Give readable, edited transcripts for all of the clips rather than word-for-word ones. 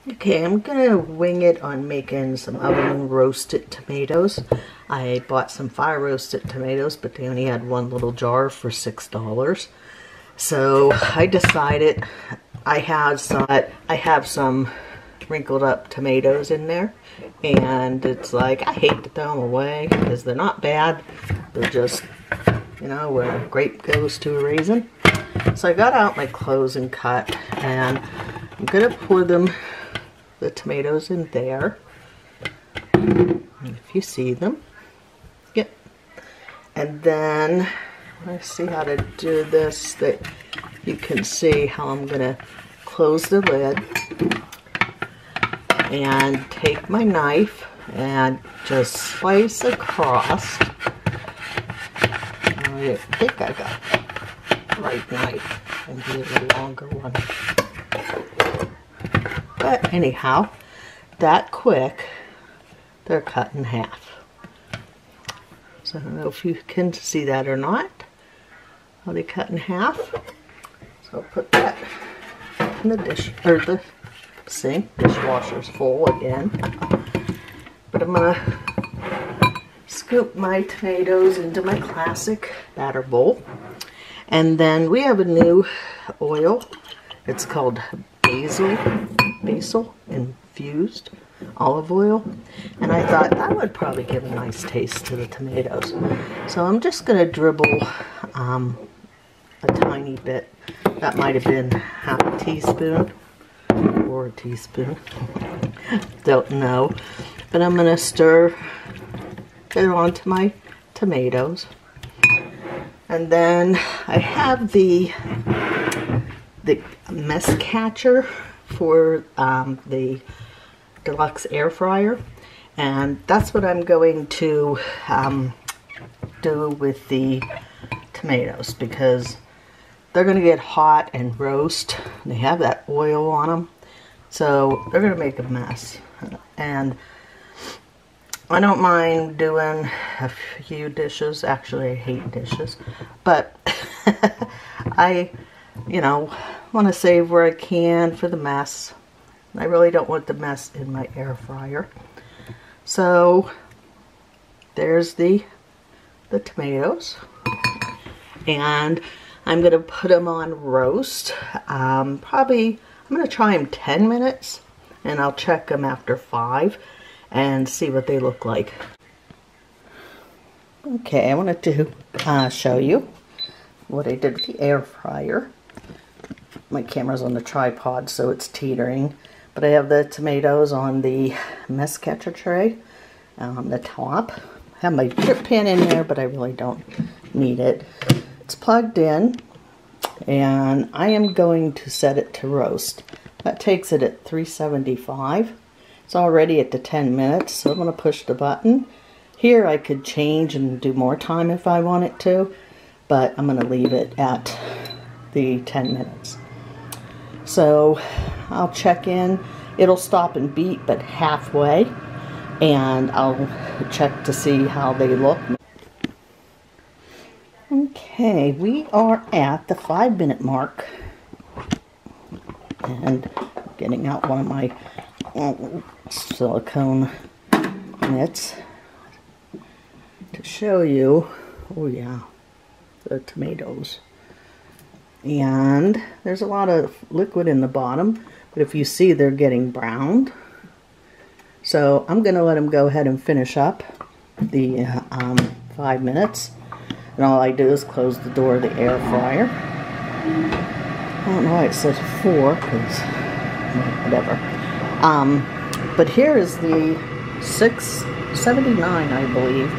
Okay, I'm gonna wing it on making some oven roasted tomatoes. I bought some fire roasted tomatoes, but they only had one little jar for $6. So I decided I have some wrinkled up tomatoes in there, and it's like I hate to throw them away because they're not bad. They're just, you know, where a grape goes to a raisin. So I got out my clothes and cut, and I'm gonna pour the tomatoes in there. And if you see them, yep. And then let's see how to do this, that you can see how I'm gonna close the lid and take my knife and just slice across. I think I got the right knife, and use a longer one. But anyhow, that quick, they're cut in half. So I don't know if you can see that or not, how they cut in half. So I'll put that in the dish, or the sink. Dishwasher's full again. But I'm gonna scoop my tomatoes into my classic batter bowl. And then we have a new oil. It's called basil infused olive oil, and I thought that would probably give a nice taste to the tomatoes. So I'm just going to dribble a tiny bit. That might have been half a teaspoon or a teaspoon. Don't know. But I'm going to stir it onto my tomatoes. And then I have the mess catcher for the Deluxe Air Fryer, and that's what I'm going to do with the tomatoes, because they're going to get hot and roast. They have that oil on them, so they're going to make a mess. And I don't mind doing a few dishes. Actually, I hate dishes, but I, you know, want to save where I can for the mess. I really don't want the mess in my air fryer. So there's the tomatoes, and I'm going to put them on roast. Probably I'm going to try them 10 minutes, and I'll check them after 5 and see what they look like. Okay, I wanted to show you what I did with the air fryer. My camera's on the tripod, so it's teetering. But I have the tomatoes on the mess catcher tray on the top. I have my drip pan in there, but I really don't need it. It's plugged in, and I am going to set it to roast. That takes it at 375. It's already at the 10 minutes, so I'm going to push the button. Here I could change and do more time if I wanted to, but I'm going to leave it at the 10 minutes. So I'll check in. It'll stop and beep, but halfway, and I'll check to see how they look. Okay, we are at the 5-minute mark, and getting out one of my silicone mitts to show you. Oh yeah, the tomatoes. And there's a lot of liquid in the bottom, but if you see, they're getting browned. So I'm going to let them go ahead and finish up the 5 minutes. And all I do is close the door of the air fryer. I don't know why it says 4, because whatever. But here is the $6.79, I believe,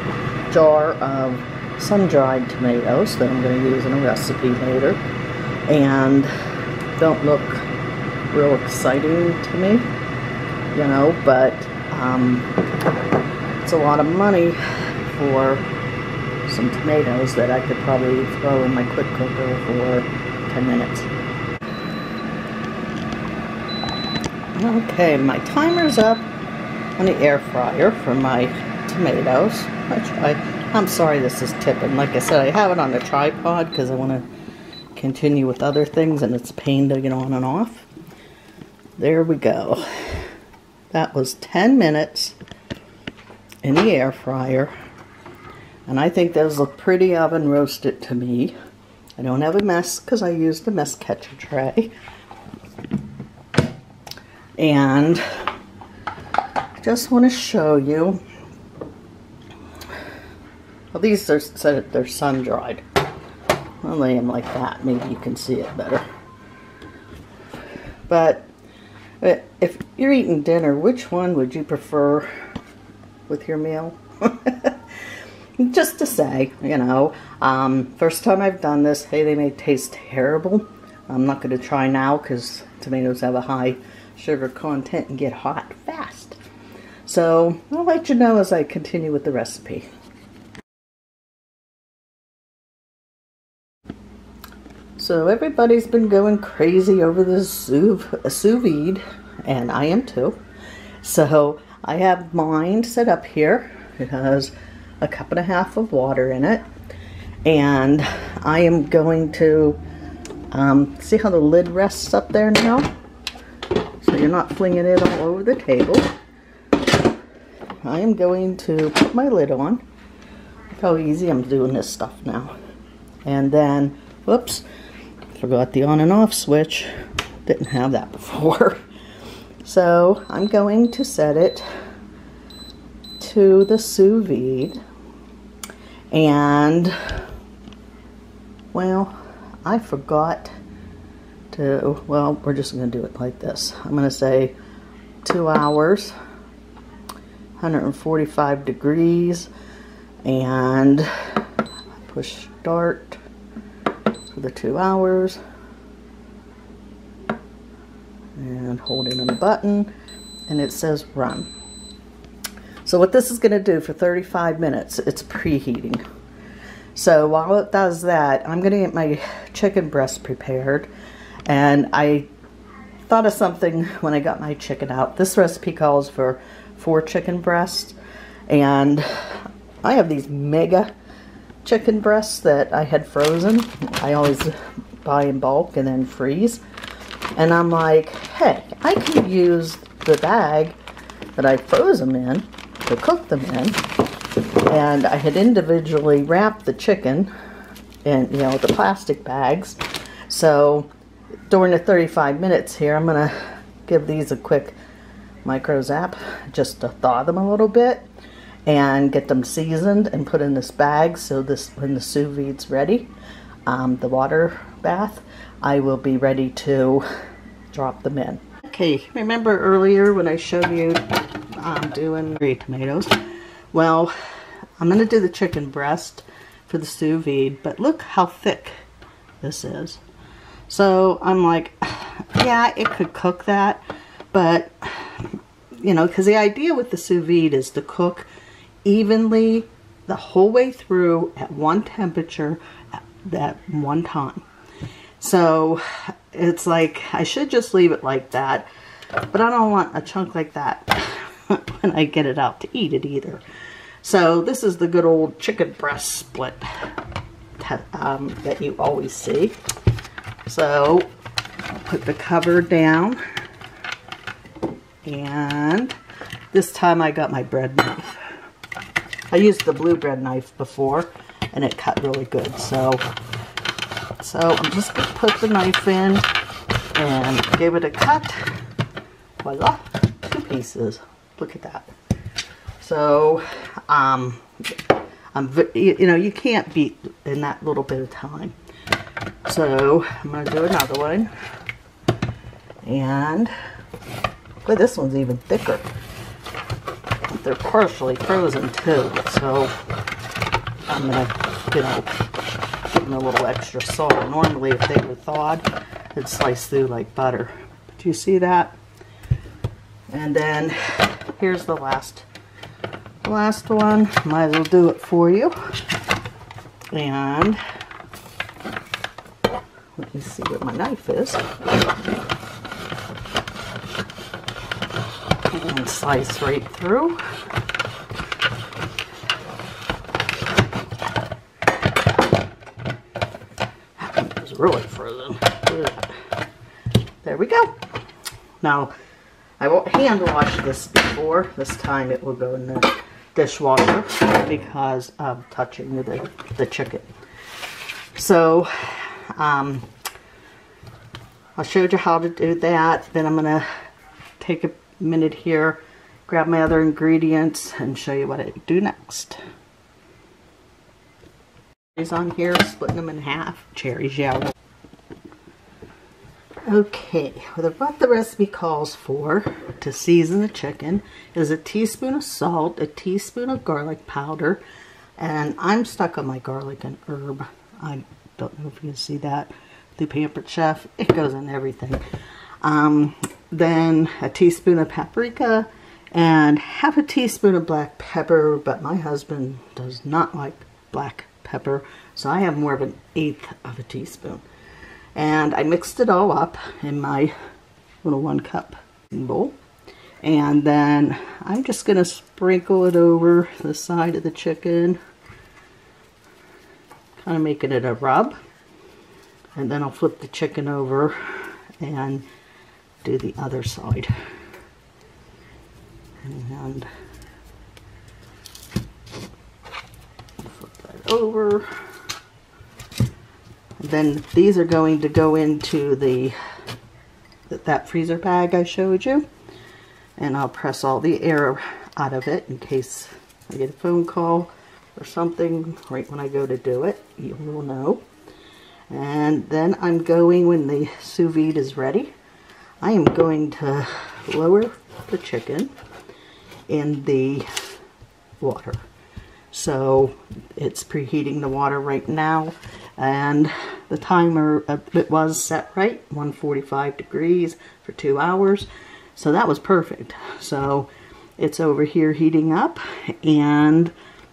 jar of sun-dried tomatoes that I'm going to use in a recipe later. And don't look real exciting to me, you know, but it's a lot of money for some tomatoes that I could probably throw in my quick cooker for 10 minutes. Okay, my timer's up on the air fryer for my tomatoes. I'm sorry this is tipping. Like I said, I have it on the tripod because I want to continue with other things, and it's a pain to get on and off. there we go. That was 10 minutes in the air fryer. And I think those look pretty oven roasted to me. I don't have a mess because I used the mess catcher tray. And I just want to show you. Well, these are said they're sun dried. I'll lay them like that. Maybe you can see it better. But if you're eating dinner, which one would you prefer with your meal? Just to say, you know, first time I've done this, hey, they may taste terrible. I'm not going to try now because tomatoes have a high sugar content and get hot fast. So I'll let you know as I continue with the recipe. So everybody's been going crazy over this sous vide, and I am too. So I have mine set up here. It has a cup and a half of water in it, and I am going to see how the lid rests up there now, so you're not flinging it all over the table. I am going to put my lid on. Look how easy I'm doing this stuff now. And then, whoops, forgot the on and off switch. Didn't have that before. So I'm going to set it to the sous vide. And, well, I forgot to, well, we're just going to do it like this. I'm going to say 2 hours, 145 degrees, and push start for the 2 hours, and hold it on the button, and it says run. So what this is going to do for 35 minutes, it's preheating. So while it does that, I'm going to get my chicken breast prepared. And I thought of something when I got my chicken out. This recipe calls for 4 chicken breasts. And I have these mega chicken breasts that I had frozen. I always buy in bulk and then freeze. And I'm like, hey, I could use the bag that I froze them in to cook them in. And I had individually wrapped the chicken in, you know, the plastic bags. So during the 35 minutes here, I'm going to give these a quick micro zap just to thaw them a little bit and get them seasoned and put in this bag. So this, when the sous vide's ready, the water bath, I will be ready to drop them in. Okay, remember earlier when I showed you doing Sundried tomatoes? Well, I'm going to do the chicken breast for the sous vide, but look how thick this is. So I'm like, yeah, it could cook that, but, you know, because the idea with the sous vide is to cook evenly the whole way through at one temperature at one time. So it's like, I should just leave it like that, but I don't want a chunk like that when I get it out to eat it either. So this is the good old chicken breast split that you always see. So I'll put the cover down, and this time I got my bread knife. I used the blue bread knife before and it cut really good. So I'm just going to put the knife in and give it a cut. Voila, 2 pieces. Look at that. So, you know, you can't beat in that little bit of time. So I'm going to do another one. And boy, this one's even thicker. They're partially frozen too, so I'm going to, you know, give them a little extra salt. Normally if they were thawed, it'd slice through like butter. Do you see that? And then here's the last one. Might as well do it for you. And let me see where my knife is. And slice right through. That one was really frozen. There we go. Now, I won't hand wash this before. This time it will go in the dishwasher because of touching the chicken. So, I showed you how to do that. Then I'm going to take a minute here, grab my other ingredients, and show you what I do next. Cherries on here, splitting them in half. Cherries, yeah. Okay, well, what the recipe calls for to season the chicken is a teaspoon of salt, a teaspoon of garlic powder, and I'm stuck on my garlic and herb. I don't know if you can see that. The Pampered Chef, it goes in everything. Then a teaspoon of paprika and half a teaspoon of black pepper, but my husband does not like black pepper, so I have more of 1/8 of a teaspoon. And I mixed it all up in my little 1-cup bowl. And then I'm just going to sprinkle it over the side of the chicken, kind of making it a rub. And then I'll flip the chicken over and do the other side. And flip that over. Then these are going to go into that freezer bag I showed you, and I'll press all the air out of it in case I get a phone call or something right when I go to do it. You will know. And then I'm going, when the sous vide is ready, I am going to lower the chicken in the water. So it's preheating the water right now, and the timer, it was set right, 145 degrees for 2 hours. So that was perfect. So it's over here heating up, and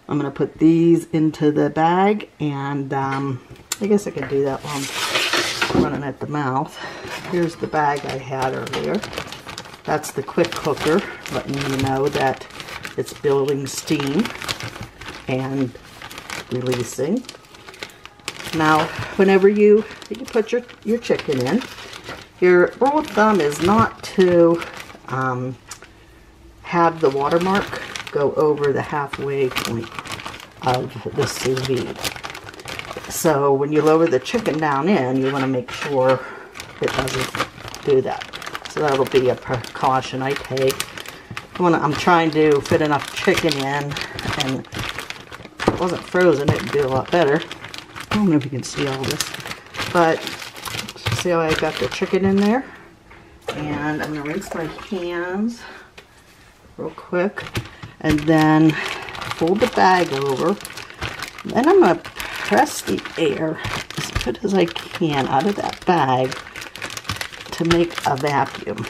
I'm going to put these into the bag, and I guess I can do that while I'm running at the mouth. Here's the bag I had earlier. That's the quick cooker, letting you know that it's building steam and releasing. Now, whenever you put your chicken in, your rule of thumb is not to have the watermark go over the halfway point of the sous vide. So when you lower the chicken down in, you want to make sure it doesn't do that. So that'll be a precaution I take. I'm trying to fit enough chicken in, and if it wasn't frozen, it would do a lot better. I don't know if you can see all this, but see how I got the chicken in there? And I'm going to rinse my hands real quick, and then fold the bag over. Then I'm going to press the air as good as I can out of that bag to make a vacuum.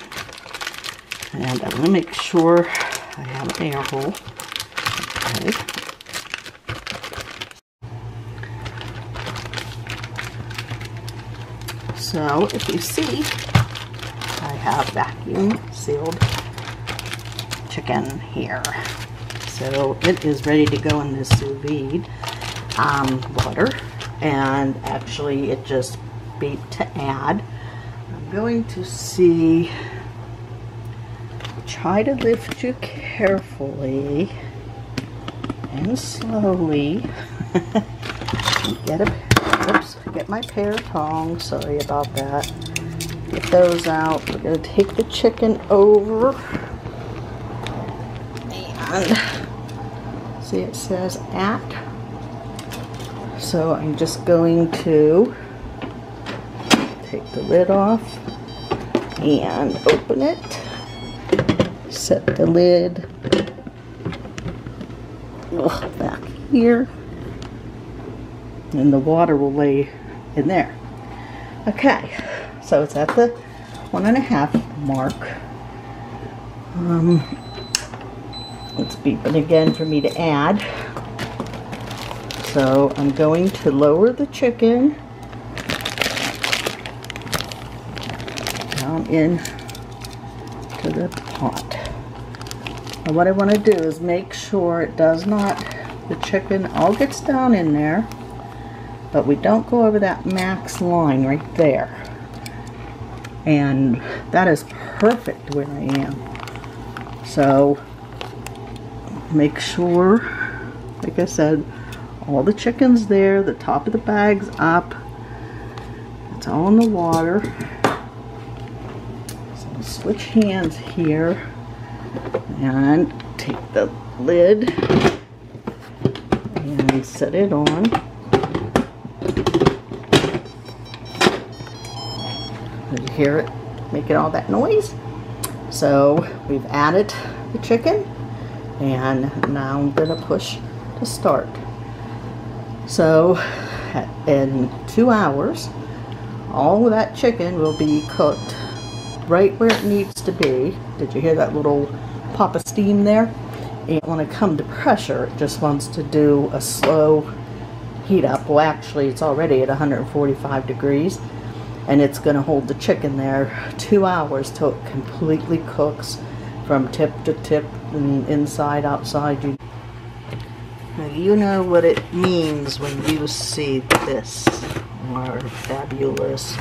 And I'm going to make sure I have an air hole. Okay. So if you see, I have vacuum sealed chicken here. So it is ready to go in this sous vide water, and actually it just beeped to add. I'm going to see, try to lift you carefully and slowly. Get my pair of tongs, sorry about that. Get those out. We're going to take the chicken over, and see, it says at. So I'm just going to take the lid off and open it. Set the lid back here, and the water will lay in there. Okay, so it's at the 1.5 mark. It's beeping again for me to add. So I'm going to lower the chicken down in to the pot. And what I want to do is make sure it does not, the chicken all gets down in there, but we don't go over that max line right there. And that is perfect where I am. So make sure, like I said, all the chicken's there, the top of the bag's up, it's all in the water. So I'll switch hands here and take the lid and set it on. Did you hear it making all that noise? So we've added the chicken, and now I'm going to push to start. So in 2 hours, all of that chicken will be cooked right where it needs to be. Did you hear that little pop of steam there? And when it comes to pressure, it just wants to do a slow heat up. Well, actually, it's already at 145 degrees, and it's going to hold the chicken there 2 hours till it completely cooks from tip to tip and inside, outside. Now, you know what it means when you see this, our fabulous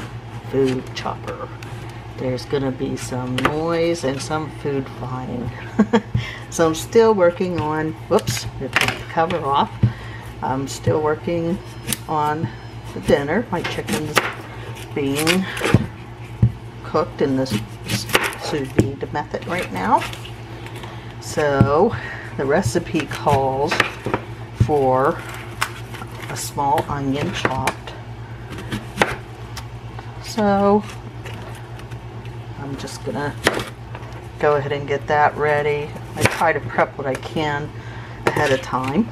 food chopper. There's going to be some noise and some food flying. So I'm still working on, whoops, I took the cover off. I'm still working on the dinner. My chicken's being cooked in this sous vide method right now. So the recipe calls for a small onion chopped. So I'm just gonna go ahead and get that ready. I try to prep what I can ahead of time.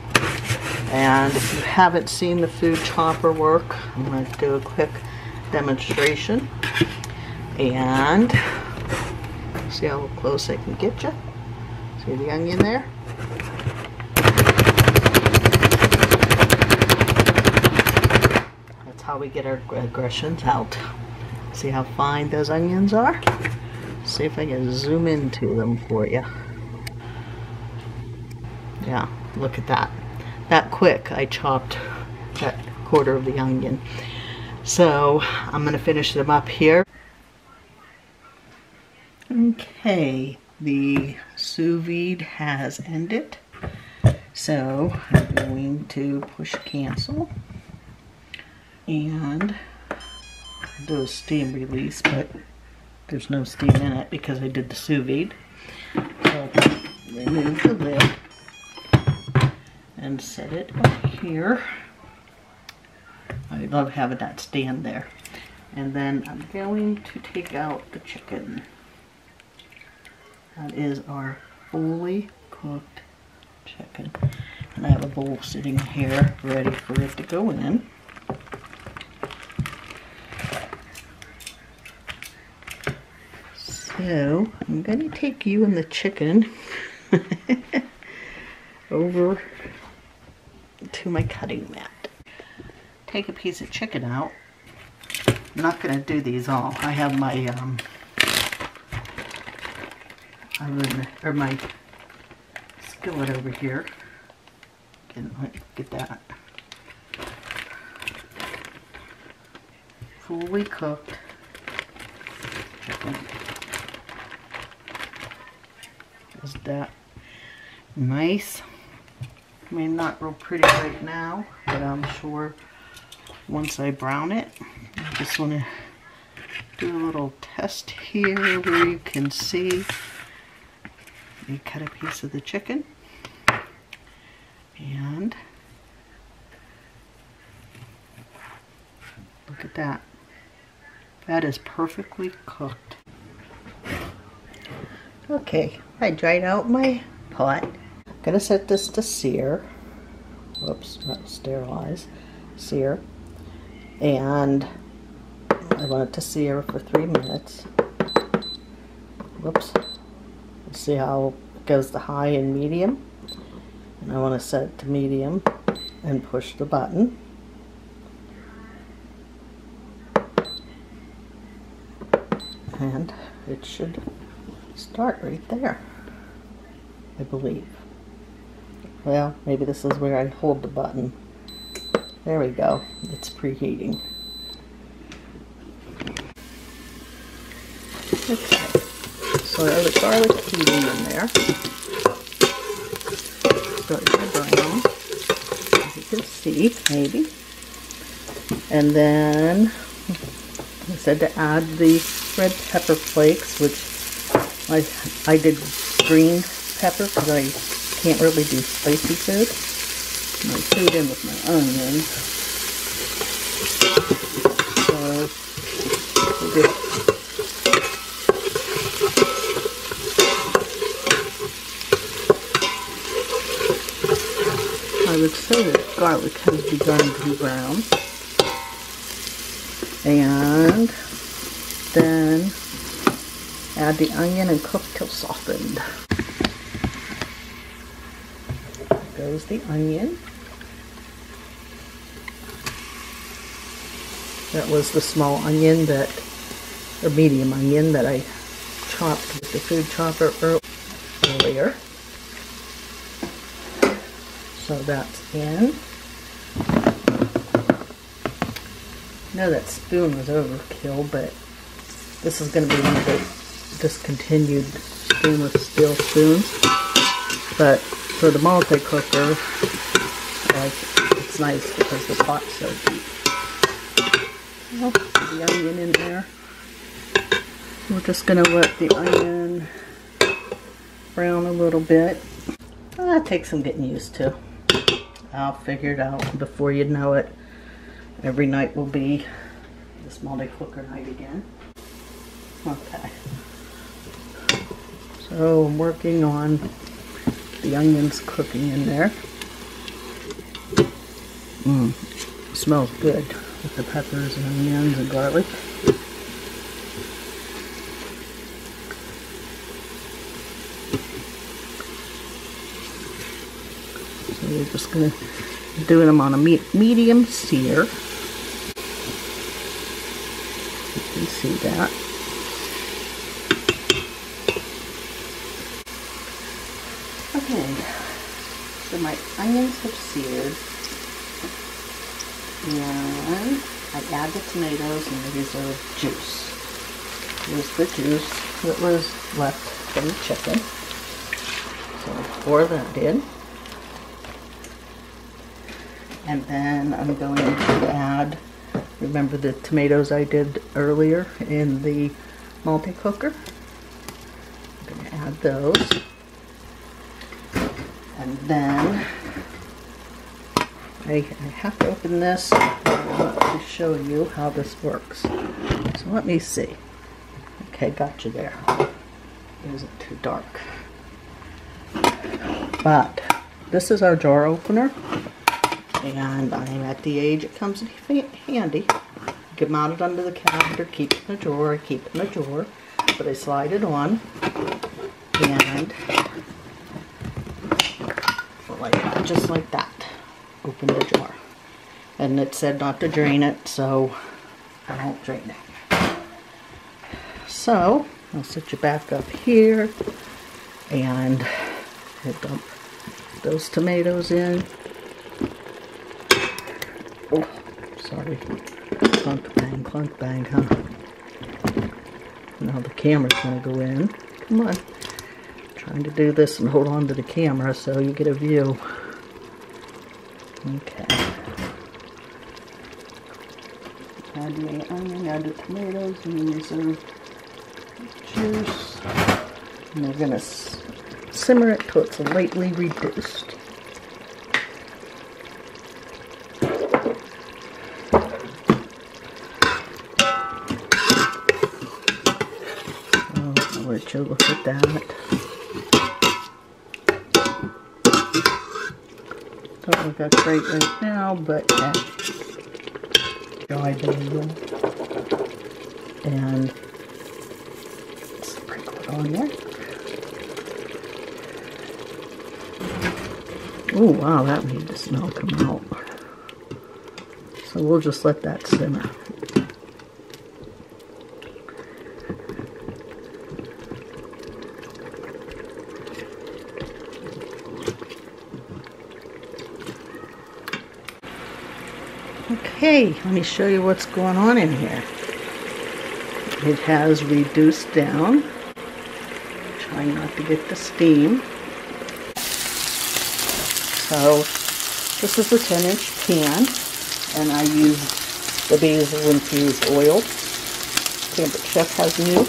And if you haven't seen the food chopper work, I'm going to do a quick demonstration. And see how close I can get you. See the onion there? That's how we get our aggressions out. See how fine those onions are? See if I can zoom into them for you. Yeah, look at that. That quick I chopped that quarter of the onion. So I'm going to finish them up here. Okay, the sous vide has ended. So I'm going to push cancel and do a steam release, but there's no steam in it because I did the sous vide. So remove the lid and set it up here. I love having that stand there. And then I'm going to take out the chicken. That is our fully cooked chicken. And I have a bowl sitting here ready for it to go in. So I'm going to take you and the chicken over to my cutting mat. Take a piece of chicken out. I'm not going to do these all. I have my oven, or my skillet over here. Get that. Fully cooked chicken. Is that nice? I mean, not real pretty right now, but I'm sure once I brown it. I just want to do a little test here where you can see. You cut a piece of the chicken, and look at that. That is perfectly cooked. Okay, I dried out my pot. I'm gonna set this to sear. Whoops, not sterilize. Sear. And I want it to sear for 3 minutes. Whoops. Let's see how it goes to high and medium. And I want to set it to medium and push the button. And it should start right there, I believe. Well, maybe this is where I hold the button. There we go. It's preheating. Okay. garlic heating in there. Starting to brown, as you can see, maybe. And then I said to add the red pepper flakes, which I did green pepper because I can't really do spicy food. And I threw it in with my onions. I would say that garlic has begun to brown. And then add the onion and cook till softened. There goes the onion. That was the small onion or medium onion that I chopped with the food chopper earlier. So that's in. I know that spoon was overkill, but this is going to be one of the discontinued stainless steel spoons. But for the multi-cooker, it's nice because the pot's so deep. I'll put the onion in there. We're just going to let the onion brown a little bit. That takes some getting used to. I'll figure it out before you know it. Every night will be this multi-cooker night again. Okay. So I'm working on the onions cooking in there. Smells good with the peppers and onions and garlic. So we're just going to do them on a medium sear. You can see that. Okay, so my onions have seared, and I add the tomatoes and the reserved juice. Here's the juice that was left from the chicken. So I pour that in. And then I'm going to add, remember the tomatoes I did earlier in the multi-cooker? I'm going to add those. And then I have to open this. I want to show you how this works. So let me see. Okay, got you there. It isn't too dark. But this is our jar opener. And I'm at the age it comes in handy. You can mount it under the cabinet or keep it in a drawer. I keep it in a drawer. But I slide it on. And just like that. Open the jar. And it said not to drain it, so I won't drain it. So I'll set you back up here. And I'll dump those tomatoes in. Oh, sorry. Clunk bang, huh? Now the camera's gonna go in. Come on. I'm trying to do this and hold on to the camera so you get a view. Okay. Add the onion, add the tomatoes, and the reserved juice. And we're gonna simmer it till it's lightly reduced. Let you look at that. Don't look that great right now, but dry basil and sprinkle it on there. Oh wow, that made the smell come out. So we'll just let that simmer. Okay, let me show you what's going on in here. It has reduced down, trying not to get the steam. So this is a 10-inch pan, and I use the basil infused oil. Pampered Chef has new,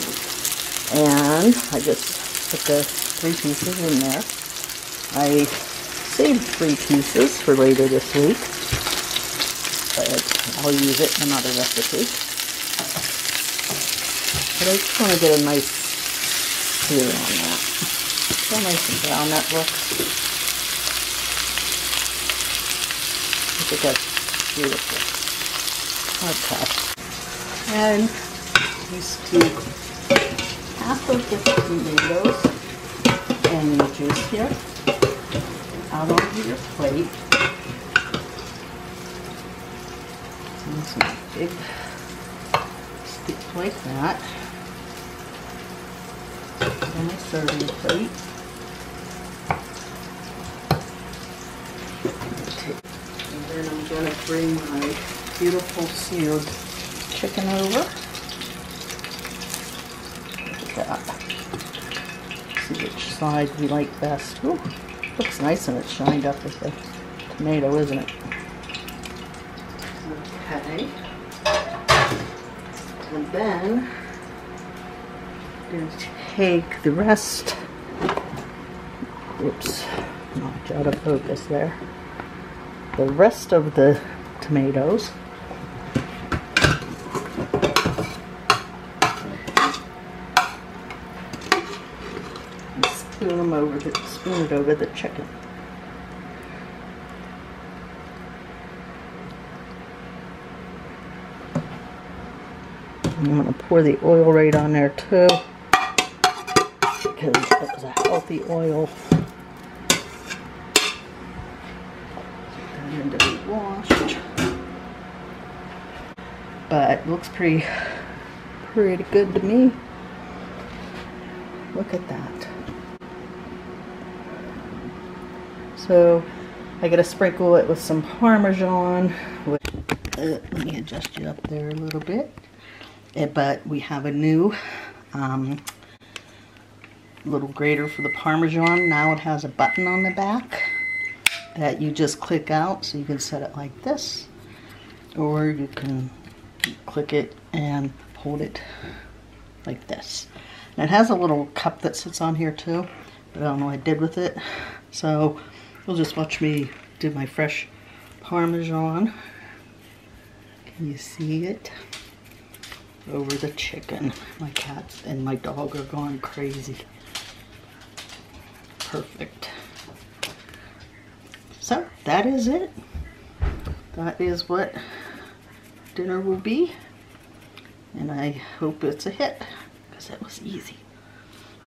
and I just put the 3 pieces in there. I saved 3 pieces for later this week, but I'll use it in another recipe. But I just want to get a nice sear on that. So nice and brown that looks. I think that's beautiful. Okay. And you scoop half of the tomatoes and the juice here out onto your plate. And some big scoop like that. On a serving plate. And then I'm going to bring my beautiful seared chicken over. Look at that. See which side we like best. Ooh, looks nice and it's shined up with the tomato, isn't it? Okay. And then I'm going to take the rest. Oops, knocked out of focus there. The rest of the tomatoes. And spoon it over the chicken. And I'm going to pour the oil right on there too, because it was a healthy oil. And to be washed. But it looks pretty good to me. Look at that. So I gotta sprinkle it with some Parmesan. Let me adjust you up there a little bit. But we have a new little grater for the Parmesan. Now it has a button on the back that you just click out, so you can set it like this, or you can click it and hold it like this. And it has a little cup that sits on here too, but I don't know what I did with it. So you'll just watch me do my fresh Parmesan. Can you see it? Over the chicken. My cat and my dog are going crazy. Perfect. So that is it. That is what dinner will be. And I hope it's a hit, because it was easy.